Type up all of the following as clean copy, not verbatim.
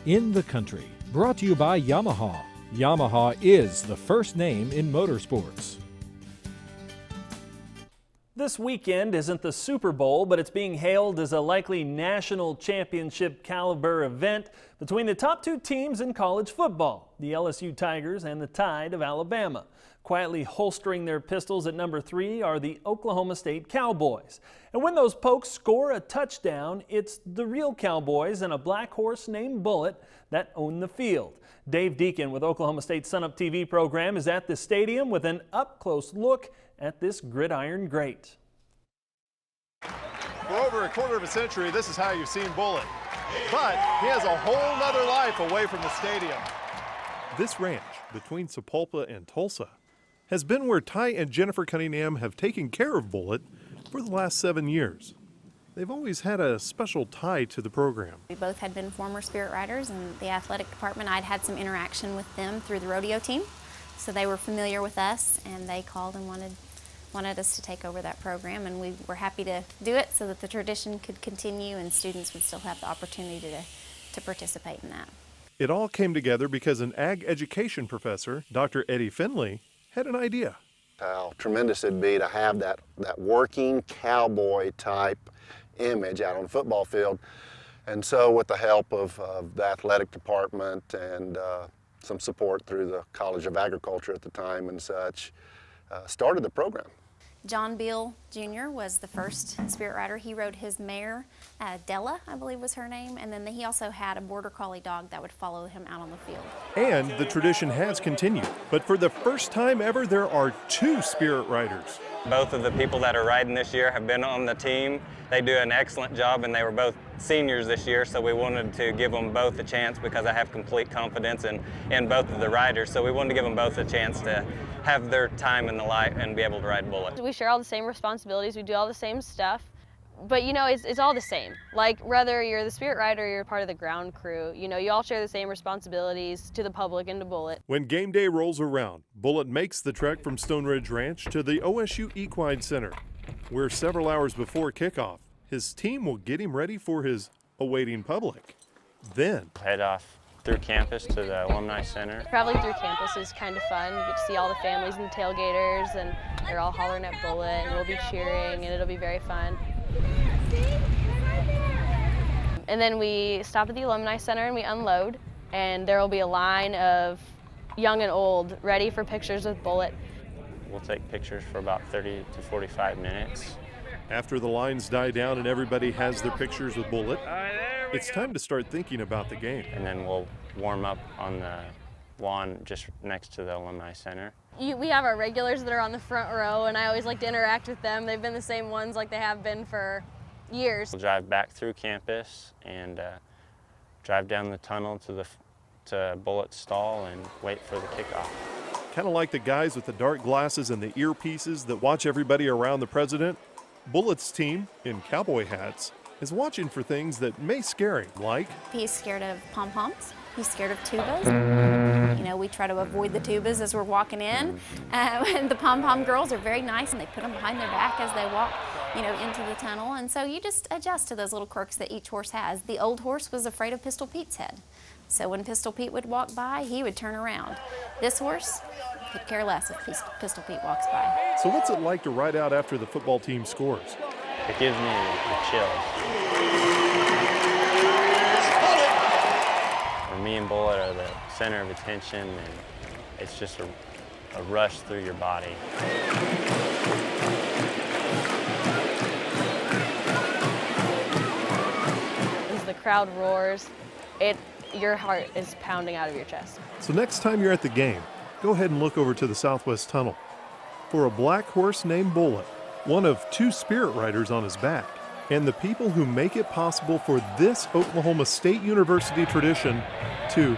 in the country. Brought to you by Yamaha. Yamaha is the first name in motorsports. This weekend isn't the Super Bowl, but it's being hailed as a likely national championship caliber event between the top two teams in college football, the LSU Tigers and the Tide of Alabama. Quietly holstering their pistols at number 3 are the Oklahoma State Cowboys. And when those Pokes score a touchdown, it's the real Cowboys and a black horse named Bullet that own the field. Dave Deacon with Oklahoma State's Sun Up TV program is at the stadium with an up-close look at this gridiron great. For over a quarter of a century, this is how you've seen Bullet. But he has a whole nother life away from the stadium. This ranch between Sapulpa and Tulsa has been where Ty and Jennifer Cunningham have taken care of Bullet for the last 7 years. They've always had a special tie to the program. We both had been former Spirit Riders in the athletic department. I'd had some interaction with them through the rodeo team, so they were familiar with us, and they called and wanted us to take over that program, and we were happy to do it so that the tradition could continue and students would still have the opportunity to participate in that. It all came together because an ag education professor, Dr. Eddie Finley, had an idea. How tremendous it'd be to have that working cowboy type image out on the football field. And so with the help of the athletic department and some support through the College of Agriculture at the time and such, started the program. John Beal Jr. was the first Spirit Rider. He rode his mare, Della, I believe was her name, and then he also had a border collie dog that would follow him out on the field. And the tradition has continued, but for the first time ever, there are 2 Spirit Riders. Both of the people that are riding this year have been on the team. They do an excellent job, and they were both seniors this year, so we wanted to give them both a chance because I have complete confidence in both of the riders. So we wanted to give them both a chance to have their time in the light and be able to ride Bullet. We share all the same responsibilities, we do all the same stuff, but you know, it's all the same. Like whether you're the Spirit Rider or you're part of the ground crew, you know, you all share the same responsibilities to the public and to Bullet. When game day rolls around, Bullet makes the trek from Stone Ridge Ranch to the OSU Equine Center, where several hours before kickoff, his team will get him ready for his awaiting public. Then Head off through campus to the Alumni Center. Traveling through campus is kind of fun. You get to see all the families and the tailgaters, and they're all hollering at Bullet, and we'll be cheering, and it'll be very fun. And then we stop at the Alumni Center and we unload, and there will be a line of young and old ready for pictures with Bullet. We'll take pictures for about 30 to 45 minutes. after the lines die down and everybody has their pictures with Bullet, it's time to start thinking about the game. And then we'll warm up on the lawn just next to the Alumni Center. We have our regulars that are on the front row, and I always like to interact with them. They've been the same ones like they have been for years. We'll drive back through campus and drive down the tunnel to Bullet's stall and wait for the kickoff. Kind of like the guys with the dark glasses and the earpieces that watch everybody around the president, Bullet's team, in cowboy hats, is watching for things that may scare him, like... He's scared of pom-poms. He's scared of tubas. You know, we try to avoid the tubas as we're walking in. And the pom-pom girls are very nice, and they put them behind their back as they walk, you know, into the tunnel. And so you just adjust to those little quirks that each horse has. The old horse was afraid of Pistol Pete's head. So when Pistol Pete would walk by, he would turn around. This horse could care less if Pistol Pete walks by. So what's it like to ride out after the football team scores? It gives me the chills. Me and Bullet are the center of attention, and it's just a rush through your body. As the crowd roars, your heart is pounding out of your chest. So next time you're at the game, go ahead and look over to the Southwest Tunnel for a black horse named Bullet, one of 2 spirit riders on his back, and the people who make it possible for this Oklahoma State University tradition to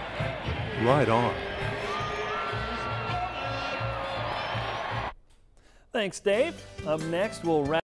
ride on. Thanks, Dave. Up next, we'll wrap